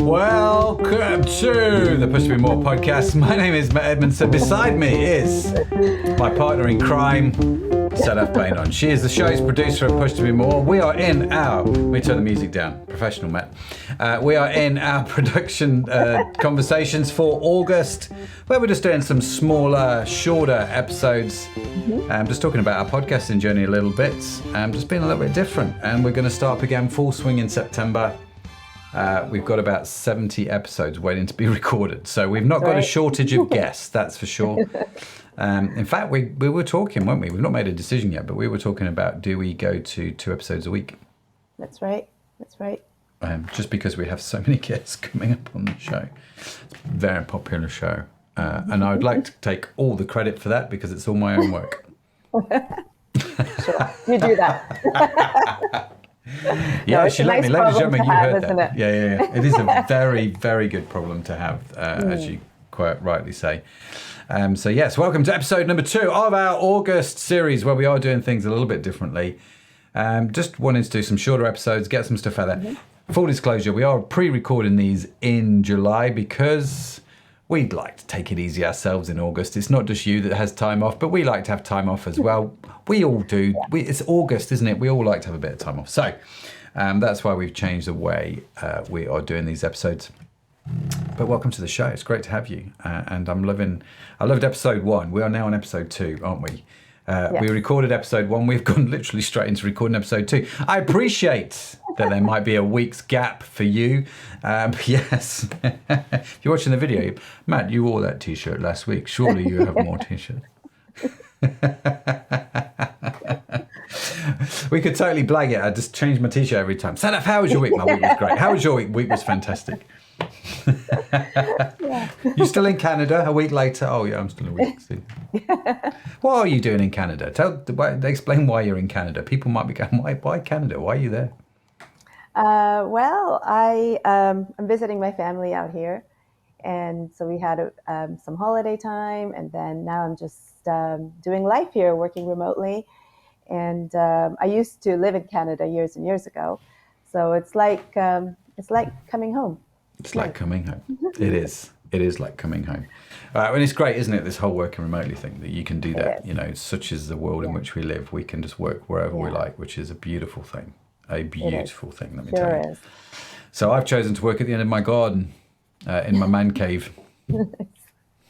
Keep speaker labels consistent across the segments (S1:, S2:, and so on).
S1: Welcome to the Push to Be More podcast. My name is Matt Edmondson. Beside me is my partner in crime, Sadaf Bainon. She is the show's producer of Push to Be More. We are in our, let me turn the music down, professional Matt. We are in our production conversations for August, where we're just doing some smaller, shorter episodes. Just talking about our podcasting journey a little bit, just being a little bit different. And we're going to start up again full swing in September. We've got about 70 episodes waiting to be recorded. So we've not got a shortage of guests, that's for sure. In fact, we were talking, weren't we? We've not made a decision yet, but we were talking about, do we go to 2 episodes a week?
S2: That's right.
S1: Just because we have so many guests coming up on the show. It's a very popular show. And I would like to take all the credit for that because it's all my own work.
S2: Sure, you do that.
S1: Yeah, she let me. Ladies and gentlemen, you heard
S2: that.
S1: It? Yeah. It is a very, very good problem to have, as you quite rightly say. So yes, welcome to episode number 2 of our August series, where we are doing things a little bit differently. Just wanting to do some shorter episodes, get some stuff out there. Full disclosure, we are pre-recording these in July because we'd like to take it easy ourselves in August. It's not just you that has time off, but we like to have time off as well. We all do. It's August, isn't it? We all like to have a bit of time off. So that's why we've changed the way we are doing these episodes. But welcome to the show. It's great to have you. And I loved episode 1. We are now on episode 2, aren't we? Yes. We recorded episode 1. We've gone literally straight into recording episode 2. I appreciate that there might be a week's gap for you. But yes, if you're watching the video, Matt, you wore that t-shirt last week. Surely you have more t-shirts. We could totally blag it. I just change my t-shirt every time. Sadaf, how was your week? My week was great. How was your week? Week was fantastic. You still in Canada a week later? Oh yeah, I'm still a week. What are you doing in Canada? Explain why you're in Canada. People might be going, why Canada? Why are you there?
S2: Well, I'm visiting my family out here, and so we had some holiday time, and then now I'm just doing life here, working remotely. And I used to live in Canada years and years ago, so it's like coming home.
S1: It's like coming home. It is. It is like coming home. And it's great, isn't it, this whole working remotely thing, that you can do that. You know, such is the world in which we live. We can just work wherever we like, which is a beautiful thing. A beautiful thing, let me tell you. So I've chosen to work at the end of my garden, in my man cave,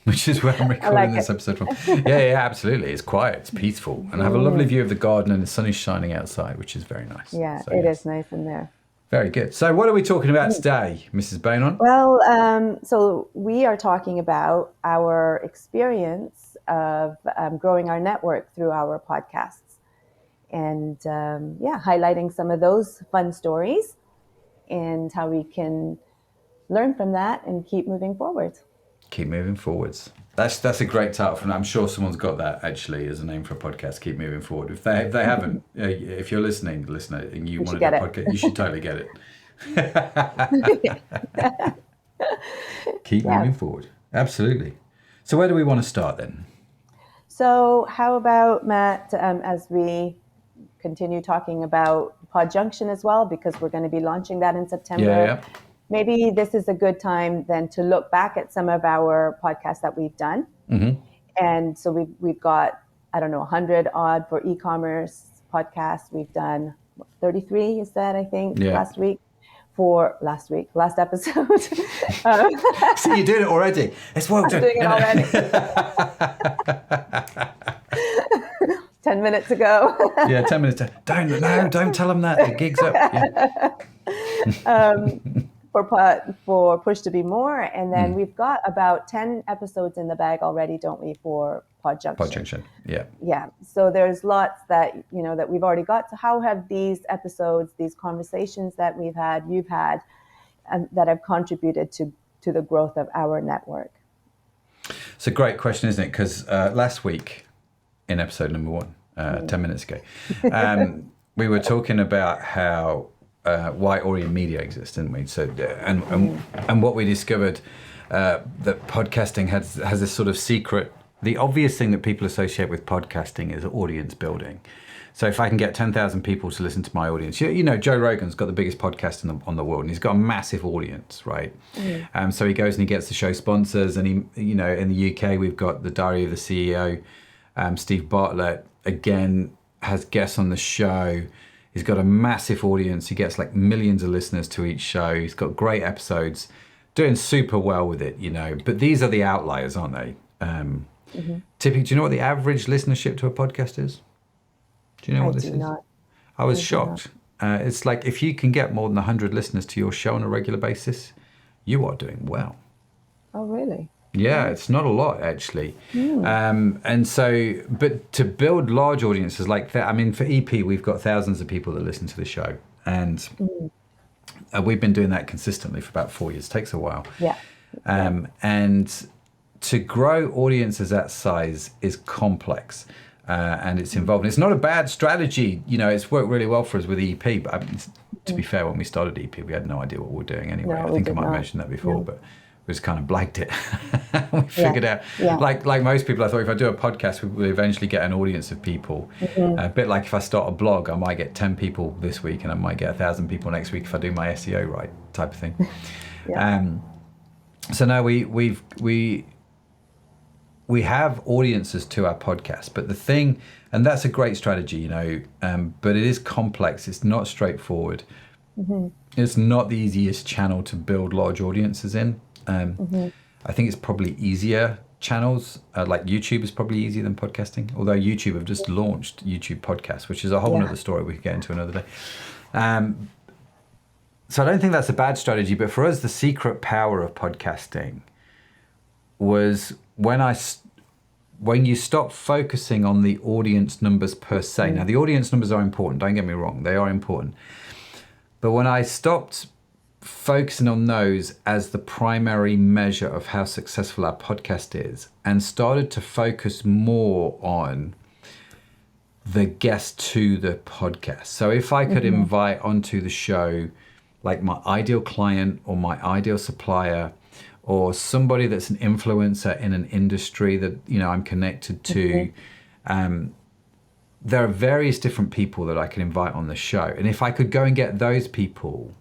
S1: which is where I'm recording this episode from. Yeah, absolutely. It's quiet, it's peaceful. And I have a lovely view of the garden, and the sun is shining outside, which is very nice.
S2: Yeah, so, it is nice in there.
S1: Very good. So what are we talking about today, Mrs. Bainon?
S2: Well, so we are talking about our experience of growing our network through our podcasts. And highlighting some of those fun stories and how we can learn from that and keep moving forward.
S1: Keep moving forwards. That's a great title for. I'm sure someone's got that actually as a name for a podcast. Keep moving forward. If they haven't, if you're listening, and you wanted a podcast, you should totally get it. Keep moving forward. Absolutely. So where do we want to start then?
S2: So how about, Matt, as we continue talking about PodJunction as well, because we're going to be launching that in September.
S1: Yeah.
S2: Maybe this is a good time then to look back at some of our podcasts that we've done. And so we've got, 100 odd for e-commerce podcasts. We've done 33, you said, I think, last episode.
S1: See, you did it already. It's well done.
S2: I'm doing it already. 10 minutes ago.
S1: 10 minutes. Don't tell them that. The gig's up. Yeah.
S2: For Push to Be More. And then we've got about 10 episodes in the bag already, don't we, for PodJunction? Yeah. So there's lots that we've already got. So how have these episodes, these conversations that you've had, that have contributed to the growth of our network?
S1: It's a great question, isn't it? Because last week, in episode number 1, 10 minutes ago, we were talking about how why Orient Media exists, didn't we? So and what we discovered, that podcasting has this sort of secret. The obvious thing that people associate with podcasting is audience building. So if I can get 10,000 people to listen to my audience, you know, Joe Rogan's got the biggest podcast on the world, and he's got a massive audience, right? So he goes and he gets the show sponsors, and he, you know, in the UK we've got the Diary of the CEO, Steve Bartlett, again, has guests on the show. He's got a massive audience. He gets like millions of listeners to each show. He's got great episodes, doing super well with it, you know. But these are the outliers, aren't they? Typically, do you know what the average listenership to a podcast is? Do you know what this is?
S2: Not.
S1: I was shocked. It's like if you can get more than 100 listeners to your show on a regular basis, you are doing well.
S2: Oh, really?
S1: Yeah, it's not a lot actually. And so, but to build large audiences like that, I mean, for EP, we've got thousands of people that listen to the show, and we've been doing that consistently for about 4 years. It takes a while.
S2: Yeah.
S1: And to grow audiences that size is complex. And it's involved. And it's not a bad strategy. You know, it's worked really well for us with EP. But I mean, to be fair, when we started EP, we had no idea what we were doing anyway.
S2: No,
S1: I think I might have mentioned that before, but we just kind of blagged it. We figured out, like most people, I thought if I do a podcast, we will eventually get an audience of people. A bit like if I start a blog, I might get 10 people this week, and I might get 1,000 people next week if I do my SEO right, type of thing. So now we have audiences to our podcast, but the thing, and that's a great strategy, you know, but it is complex. It's not straightforward. It's not the easiest channel to build large audiences in. I think it's probably easier channels, like YouTube is probably easier than podcasting, although YouTube have just launched YouTube podcasts, which is a whole other story we could get into another day. So I don't think that's a bad strategy, but for us, the secret power of podcasting was when you stop focusing on the audience numbers per se. Now, the audience numbers are important, don't get me wrong, they are important. But when I stopped focusing on those as the primary measure of how successful our podcast is, and started to focus more on the guest to the podcast. So if I could invite onto the show like my ideal client or my ideal supplier, or somebody that's an influencer in an industry that, you know, I'm connected to. There are various different people that I can invite on the show. And if I could go and get those people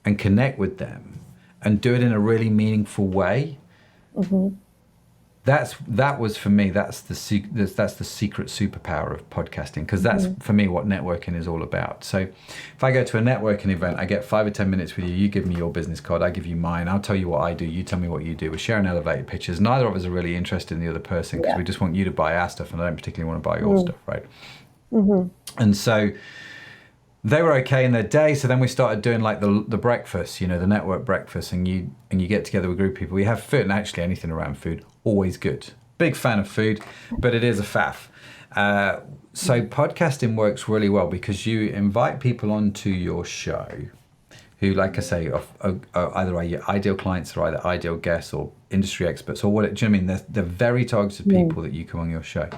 S1: and connect with them and do it in a really meaningful way, that was for me, that's the secret superpower of podcasting, because that's for me what networking is all about. So if I go to a networking event, I get 5 or 10 minutes with you, you give me your business card, I give you mine, I'll tell you what I do, you tell me what you do, we're sharing elevator pitches. Neither of us are really interested in the other person, because we just want you to buy our stuff, and I don't particularly want to buy your stuff, right? And so they were okay in their day. So then we started doing like the breakfast, you know, the network breakfast, and you get together with a group of people. We have food, and actually anything around food, always good. Big fan of food, but it is a faff. So podcasting works really well because you invite people onto your show who, like I say, are either your ideal clients or either ideal guests or industry experts or what. Do you know what I mean? They're very targeted people that you come on your show,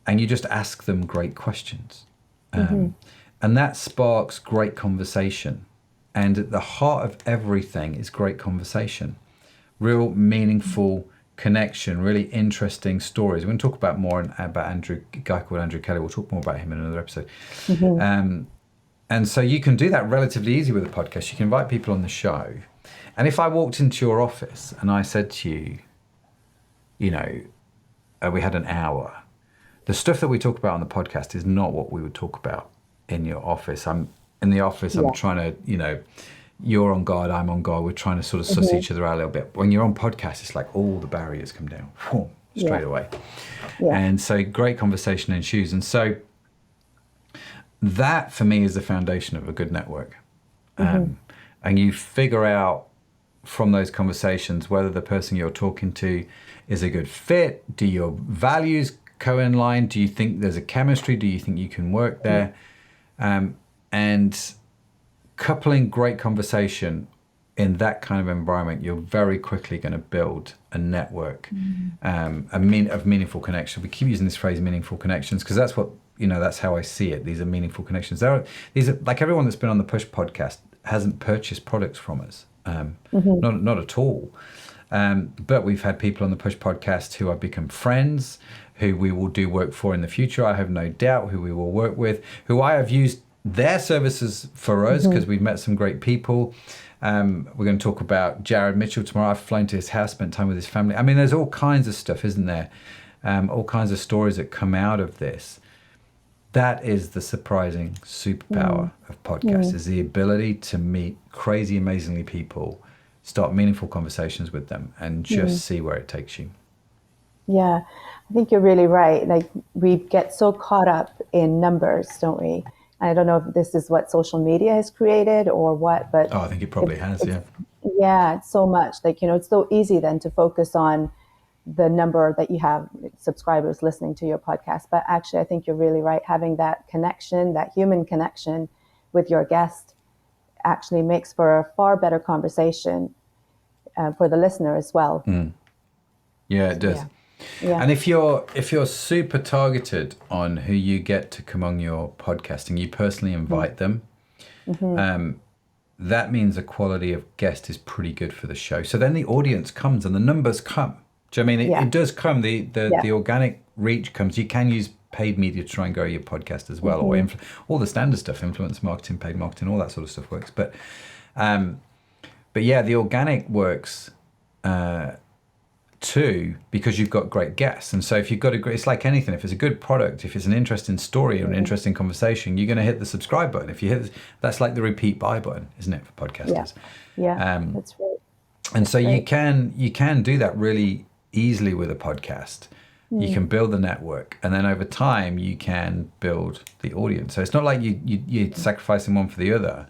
S1: and you just ask them great questions. And that sparks great conversation. And at the heart of everything is great conversation. Real meaningful connection, really interesting stories. We're going to talk about more about a guy called Andrew Kelly. We'll talk more about him in another episode. And so you can do that relatively easy with a podcast. You can invite people on the show. And if I walked into your office and I said to you, you know, we had an hour, the stuff that we talk about on the podcast is not what we would talk about in your office. I'm in the office, I'm trying to, you know, you're on guard, I'm on guard. We're trying to sort of suss each other out a little bit. When you're on podcast, it's like all the barriers come down straight away. And so great conversation ensues. And so that for me is the foundation of a good network. And you figure out from those conversations whether the person you're talking to is a good fit. Do your values co-in line? Do you think there's a chemistry? Do you think you can work there? And coupling great conversation in that kind of environment, you're very quickly going to build a network of meaningful connection. We keep using this phrase, meaningful connections, because that's what, you know, that's how I see it. These are meaningful connections. These are like everyone that's been on the Push podcast hasn't purchased products from us, not at all. But we've had people on the Push podcast who have become friends, who we will do work for in the future, I have no doubt, who we will work with, who I have used their services for us because we've met some great people. We're going to talk about Jared Mitchell tomorrow. I've flown to his house, spent time with his family. I mean, there's all kinds of stuff, isn't there? All kinds of stories that come out of this. That is the surprising superpower of podcasts, is the ability to meet crazy, amazingly people, start meaningful conversations with them, and just see where it takes you.
S2: Yeah, I think you're really right. Like, we get so caught up in numbers, don't we? I don't know if this is what social media has created or what, but
S1: I think it probably has, yeah.
S2: Yeah, it's so much. Like, it's so easy then to focus on the number that you have subscribers listening to your podcast. But actually, I think you're really right. Having that connection, that human connection with your guest, actually makes for a far better conversation for the listener as well.
S1: Yeah, it does.
S2: Yeah.
S1: And if you're super targeted on who you get to come on your podcasting, you personally invite them. That means the quality of guest is pretty good for the show. So then the audience comes and the numbers come. Do you know what I mean? It does come. The organic reach comes. You can use paid media to try and grow your podcast as well, or all the standard stuff, influence marketing, paid marketing, all that sort of stuff works. But yeah, the organic works too, because you've got great guests. And so if you've got it's like anything. If it's a good product, if it's an interesting story or an interesting conversation, you're going to hit the subscribe button. If you hit that's like the repeat buy button, isn't it, for podcasters?
S2: Yeah, that's right.
S1: And so you can do that really easily with a podcast. You can build the network, and then over time you can build the audience. So it's not like you're sacrificing one for the other.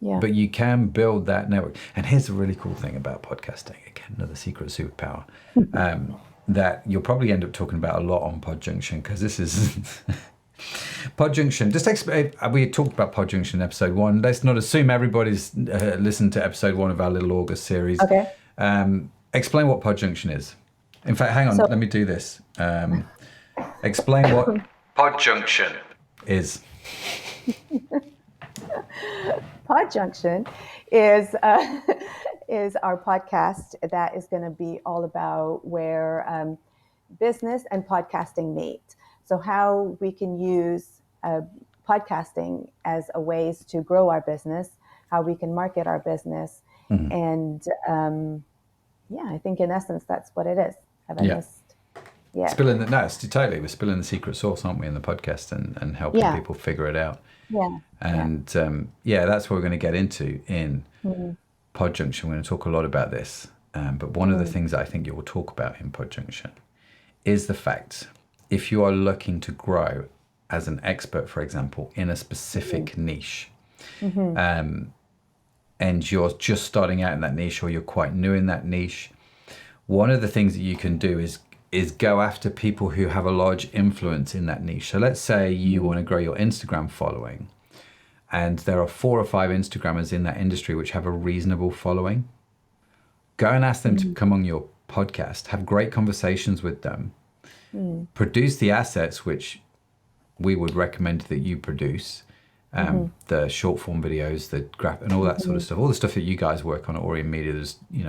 S1: But you can build that network. And here's the really cool thing about podcasting. Again, another secret superpower that you'll probably end up talking about a lot on PodJunction, because this is PodJunction. We talked about PodJunction in episode 1. Let's not assume everybody's listened to episode 1 of our little August series.
S2: Okay.
S1: Explain what PodJunction is. In fact, hang on, let me do this. Explain what PodJunction is.
S2: PodJunction is our podcast that is going to be all about where business and podcasting meet. So how we can use podcasting as a ways to grow our business, how we can market our business, and I think in essence that's what it is.
S1: Spilling we're spilling the secret sauce, aren't we, in the podcast, and helping people figure it out. And that's what we're going to get into in PodJunction. We're going to talk a lot about this, but one of the things that I think you will talk about in PodJunction is the fact, if you are looking to grow as an expert, for example, in a specific niche, and you're just starting out in that niche, or you're quite new in that niche, one of the things that you can do is go after people who have a large influence in that niche. So let's say you want to grow your Instagram following, and there are 4 or 5 Instagrammers in that industry which have a reasonable following. Go and ask them to come on your podcast, have great conversations with them, produce the assets which we would recommend that you produce, the short form videos, the graph, and all that sort of stuff, all the stuff that you guys work on at Orient Media,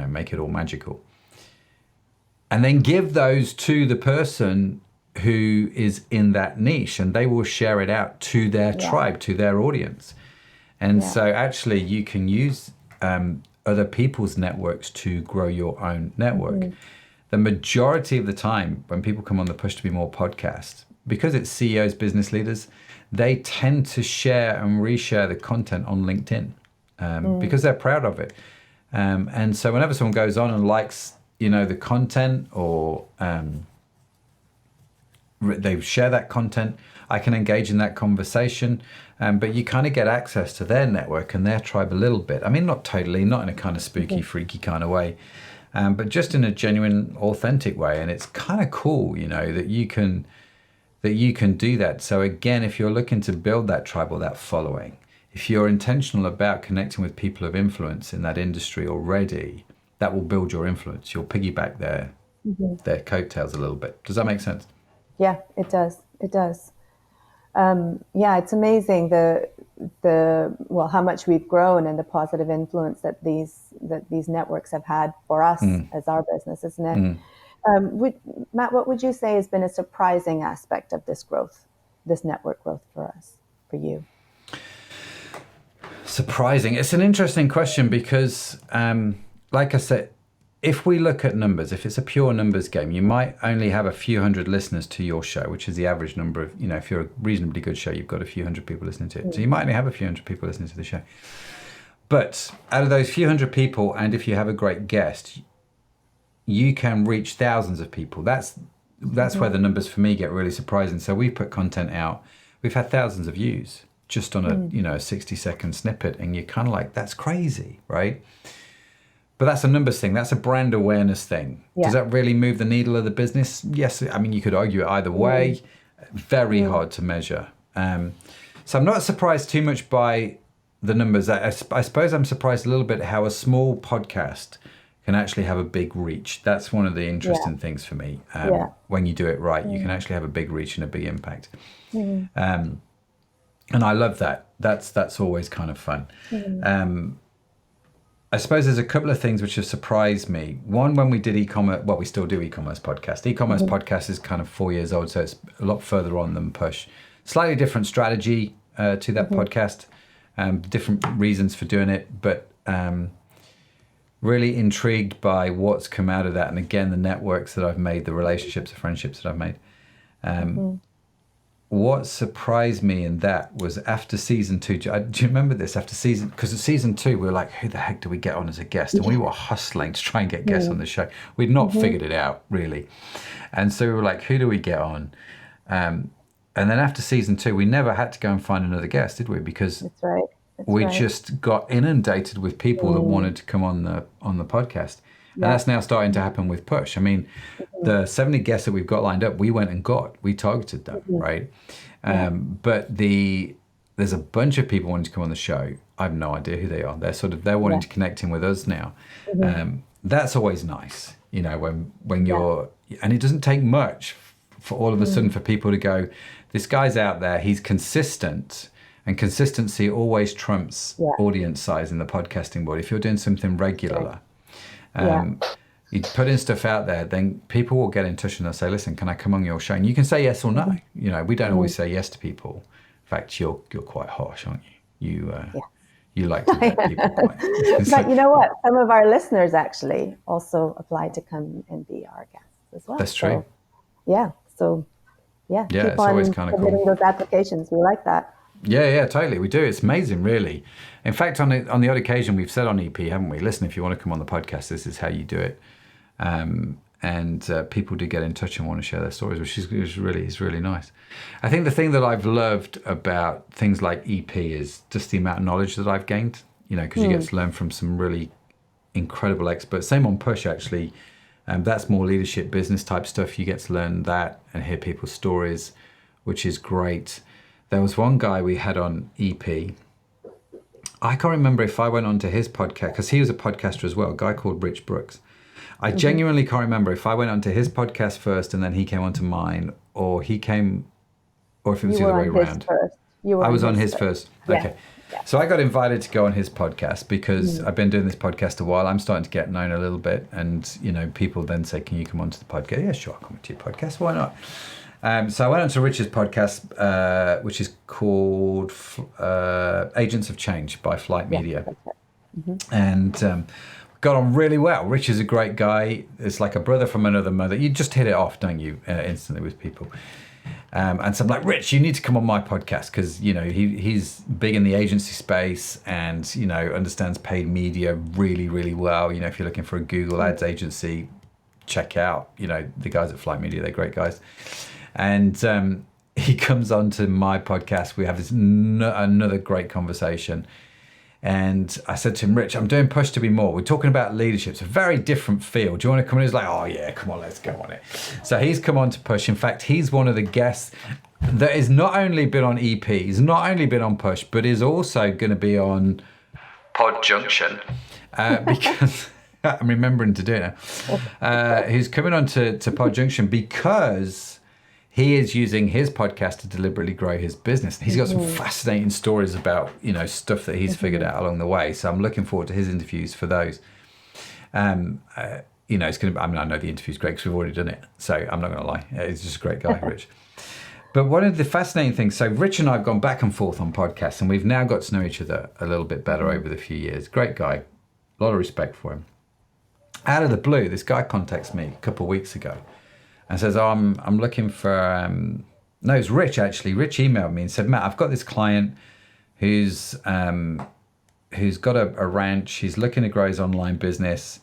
S1: make it all magical. And then give those to the person who is in that niche, and they will share it out to their tribe, to their audience. And so actually you can use other people's networks to grow your own network. The majority of the time when people come on the Push to Be More podcast, because it's CEOs, business leaders, they tend to share and reshare the content on LinkedIn because they're proud of it. And so whenever someone goes on and likes the content, or they share that content, I can engage in that conversation, but you kind of get access to their network and their tribe a little bit. I mean, not totally, not in a kind of spooky, freaky kind of way, but just in a genuine, authentic way. And it's kind of cool, that you can do that. So again, if you're looking to build that tribe or that following, if you're intentional about connecting with people of influence in that industry already, that will build your influence. You'll piggyback their coattails a little bit. Does that make sense?
S2: Yeah, it does. It does. It's amazing how much we've grown and the positive influence that these that these networks have had for us as our business, isn't it? Matt, what would you say has been a surprising aspect of this growth, this network growth for us, for you?
S1: Surprising. It's an interesting question because, like I said, if we look at numbers, if it's a pure numbers game, you might only have a few hundred listeners to your show, which is the average number of, if you're a reasonably good show, you've got a few hundred people listening to it. So you might only have a few hundred people listening to the show. But out of those few hundred people, and if you have a great guest, you can reach thousands of people. That's where the numbers for me get really surprising. So we put content out. We've had thousands of views just on a 60-second snippet, and you're kind of like, that's crazy, right? But that's a numbers thing. That's a brand awareness thing. Yeah. Does that really move the needle of the business? Yes. I mean, you could argue it either way. Very hard to measure. So I'm not surprised too much by the numbers. I suppose I'm surprised a little bit how a small podcast can actually have a big reach. That's one of the interesting things for me. When you do it right, you can actually have a big reach and a big impact. And I love that. That's always kind of fun. I suppose there's a couple of things which have surprised me. One, when we did e-commerce, we still do e-commerce podcast. E-commerce podcast is kind of 4 years old, so it's a lot further on than Push. Slightly different strategy to that podcast, different reasons for doing it, but really intrigued by what's come out of that. And again, the networks that I've made, the relationships, the friendships that I've made. What surprised me in that was after season 2, do you remember this? Because at season 2, we were like, who the heck do we get on as a guest? And we were hustling to try and get guests on the show. We'd not figured it out, really. And so we were like, who do we get on? And then after season 2, we never had to go and find another guest, did we? Because
S2: That's right.
S1: we just got inundated with people that wanted to come on the podcast. And that's now starting to happen with Push. I mean, the 70 guests that we've got lined up, we targeted them, right? But there's a bunch of people wanting to come on the show. I have no idea who they are. They're wanting to connect in with us now. That's always nice, when you're, and it doesn't take much for all of a sudden for people to go, this guy's out there, he's consistent. And consistency always trumps audience size in the podcasting world. If you're doing something regular, you put in stuff out there, then people will get in touch and they'll say, listen, can I come on your show? And you can say yes or no. We don't always say yes to people. In fact, you're quite harsh, aren't you? You like to let people quite.
S2: But you know what? Some of our listeners actually also applied to come and be our guests as well.
S1: That's true.
S2: So
S1: keep
S2: it's
S1: on
S2: always kind of submitting those applications. We like that.
S1: Yeah, totally. We do. It's amazing, really. In fact, on the odd occasion, we've said on EP, haven't we? Listen, if you want to come on the podcast, this is how you do it. And people do get in touch and want to share their stories, which is really nice. I think the thing that I've loved about things like EP is just the amount of knowledge that I've gained. Because you get to learn from some really incredible experts. Same on Push, actually. That's more leadership, business type stuff. You get to learn that and hear people's stories, which is great. There was one guy we had on EP. I can't remember if I went onto his podcast, because he was a podcaster as well, a guy called Rich Brooks. I genuinely can't remember if I went onto his podcast first and then he came onto mine, or if it was the other way around. I was on his first. Okay. Yeah. So I got invited to go on his podcast because I've been doing this podcast a while. I'm starting to get known a little bit. And, people then say, can you come onto the podcast? Yeah, sure, I'll come to your podcast. Why not? So I went on to Rich's podcast, which is called Agents of Change by Flight Media. And got on really well. Rich is a great guy. It's like a brother from another mother. You just hit it off, don't you, instantly with people. And so I'm like, Rich, you need to come on my podcast because, he's big in the agency space and, understands paid media really, really well. If you're looking for a Google Ads agency, check out, the guys at Flight Media. They're great guys. And he comes on to my podcast. We have this another great conversation. And I said to him, Rich, I'm doing Push to Be More. We're talking about leadership. It's a very different field. Do you want to come in? He's like, oh, yeah, come on, let's go on it. So he's come on to Push. In fact, he's one of the guests that has not only been on EP, he's not only been on Push, but is also going to be on PodJunction because... I'm remembering to do it now. He's coming on to PodJunction because he is using his podcast to deliberately grow his business. He's got some fascinating stories about, stuff that he's figured out along the way. So I'm looking forward to his interviews for those. It's going to. I mean, I know the interview's great because we've already done it, so I'm not going to lie. He's just a great guy, Rich. But one of the fascinating things, so Rich and I have gone back and forth on podcasts, and we've now got to know each other a little bit better over the few years. Great guy, a lot of respect for him. Out of the blue, this guy contacts me a couple of weeks ago and says, "Oh, I'm looking for." No, it's Rich actually. Rich emailed me and said, "Matt, I've got this client who's got a ranch. He's looking to grow his online business.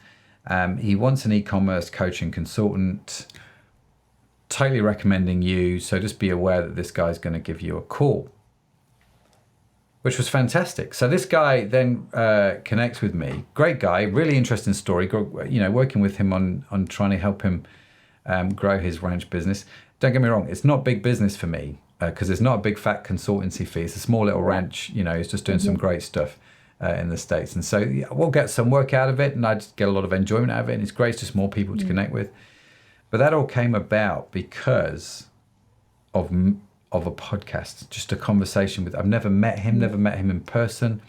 S1: He wants an e-commerce coach and consultant. Totally recommending you. So just be aware that this guy's going to give you a call," which was fantastic. So this guy then connects with me. Great guy, really interesting story. Working with him on trying to help him grow his ranch business. Don't get me wrong, it's not big business for me because it's not a big fat consultancy fee. It's a small little ranch. He's just doing some great stuff in the States. And so we'll get some work out of it, and I just get a lot of enjoyment out of it. And it's great, it's just more people to connect with. But that all came about because of a podcast, just a conversation with. I've never met him in person.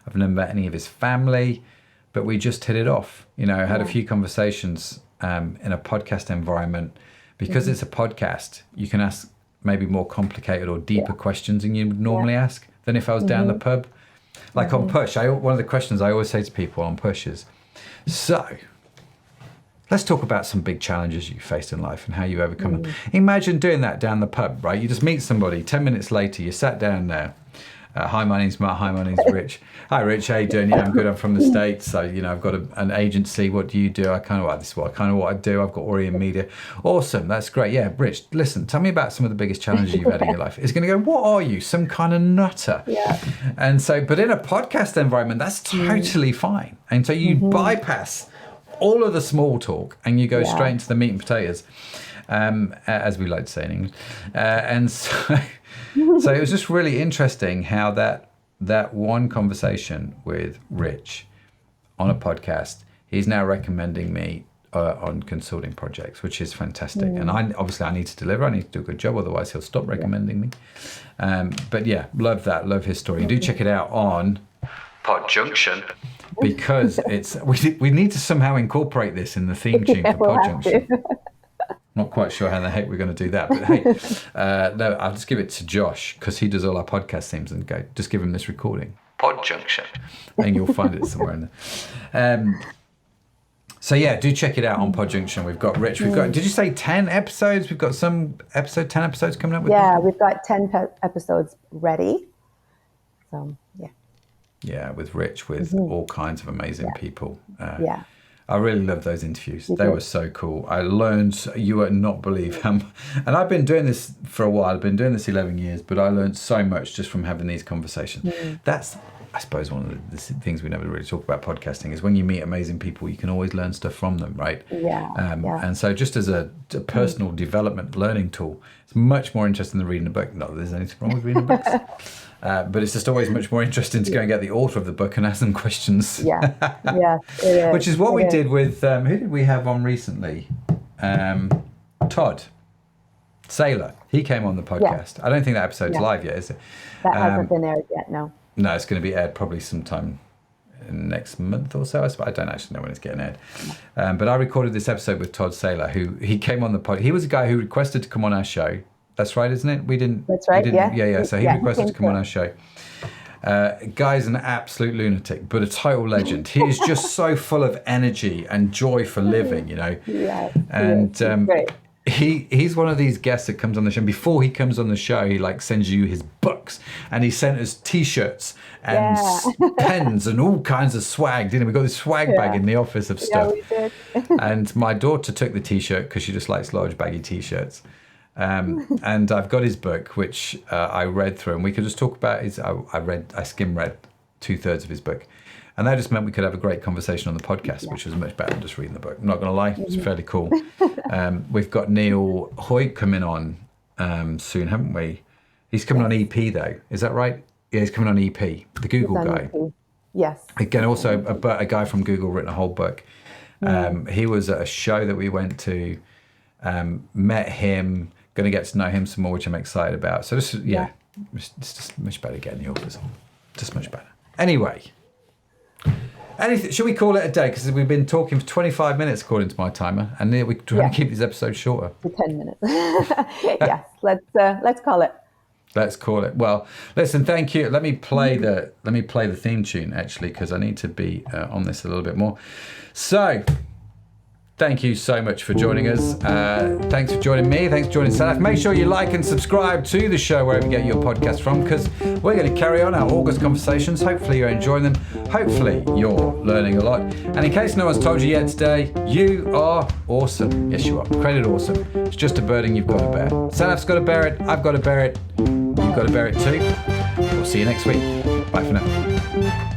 S1: I've never met any of his family, but we just hit it off. Had a few conversations in a podcast environment. Because it's a podcast, you can ask maybe more complicated or deeper questions than you would normally ask than if I was down the pub. Like on Push, one of the questions I always say to people on Push is, so let's talk about some big challenges you faced in life and how you overcome them. Imagine doing that down the pub, right? You just meet somebody, 10 minutes later, you sat down there. Hi, my name's Matt. Hi, my name's Rich. Hi, Rich. How you doing? Yeah, I'm good. I'm from the States. So, I've got an agency. What do you do? This is what I do. I've got Orient Media. Awesome. That's great. Yeah, Rich, listen, tell me about some of the biggest challenges you've had in your life. It's going to go, what are you? Some kind of nutter.
S2: Yeah.
S1: And so, but in a podcast environment, that's totally fine. And so you bypass all of the small talk and you go straight into the meat and potatoes, as we like to say in English. And so... So it was just really interesting how that one conversation with Rich on a podcast, he's now recommending me on consulting projects, which is fantastic. And I need to deliver. I need to do a good job, otherwise he'll stop recommending me. But yeah, love that. Love his story. Do check it out on PodJunction because we need to somehow incorporate this in the theme tune for PodJunction. Not quite sure how the heck we're going to do that, but hey, no, I'll just give it to Josh because he does all our podcast themes and just give him this recording, PodJunction, and you'll find it somewhere in there. So yeah, do check it out on PodJunction. We've got Rich. We've got. Did you say 10 episodes? We've got 10 episodes coming up.
S2: We've got 10 episodes ready. So yeah.
S1: Yeah, with Rich, with all kinds of amazing people. I really love those interviews. They were so cool. I learned, you would not believe how, and I've been doing this for a while. I've been doing this 11 years, but I learned so much just from having these conversations. That's, I suppose, one of the things we never really talk about podcasting is when you meet amazing people, you can always learn stuff from them, right? And so just as a personal development learning tool, it's much more interesting than reading a book. Not that there's anything wrong with reading books. But it's just always much more interesting to go and get the author of the book and ask them questions.
S2: It is.
S1: Which is what we did with, who did we have on recently? Todd Saylor. He came on the podcast. I don't think that episode's live yet, is it?
S2: That hasn't been aired yet, no.
S1: No, it's going to be aired probably sometime next month or so. I don't actually know when it's getting aired. But I recorded this episode with Todd Saylor, he came on the pod. He was a guy who requested to come on our show. That's right, isn't it? We didn't.
S2: That's right.
S1: Yeah. So he requested to come on our show. Guy's an absolute lunatic, but a total legend. He is just so full of energy and joy for living, And he's one of these guests that comes on the show. And before he comes on the show, he sends you his books, and he sent us T-shirts and pens and all kinds of swag. We got this swag bag in the office of stuff.
S2: Yeah, we did.
S1: And my daughter took the T-shirt because she just likes large baggy T-shirts. And I've got his book, which I read through, and we could just talk about I skim read 2/3 of his book, and that just meant we could have a great conversation on the podcast, which was much better than just reading the book. I'm not going to lie, it's fairly cool. We've got Neil Hoyt coming on soon, haven't we? He's coming on EP though, is that right? Yeah, he's coming on EP, the Google guy.
S2: EP. Yes.
S1: Again, also a guy from Google written a whole book. He was at a show that we went to, met him. Going to get to know him some more, which I'm excited about. So it's just much better getting the authors on. Just much better. Anyway, Anything? Should we call it a day? Because we've been talking for 25 minutes according to my timer, and we're trying to keep these episodes shorter.
S2: To 10 minutes. Yes, let's call it.
S1: Let's call it. Well, listen, thank you. Let me play the theme tune actually, because I need to be on this a little bit more. So, thank you so much for joining us. Thanks for joining me. Thanks for joining Sadaf. Make sure you like and subscribe to the show wherever you get your podcast from, because we're going to carry on our August conversations. Hopefully you're enjoying them. Hopefully you're learning a lot. And in case no one's told you yet today, you are awesome. Yes, you are. Credit awesome. It's just a burden you've got to bear. Sadaf's got to bear it. I've got to bear it. You've got to bear it too. We'll see you next week. Bye for now.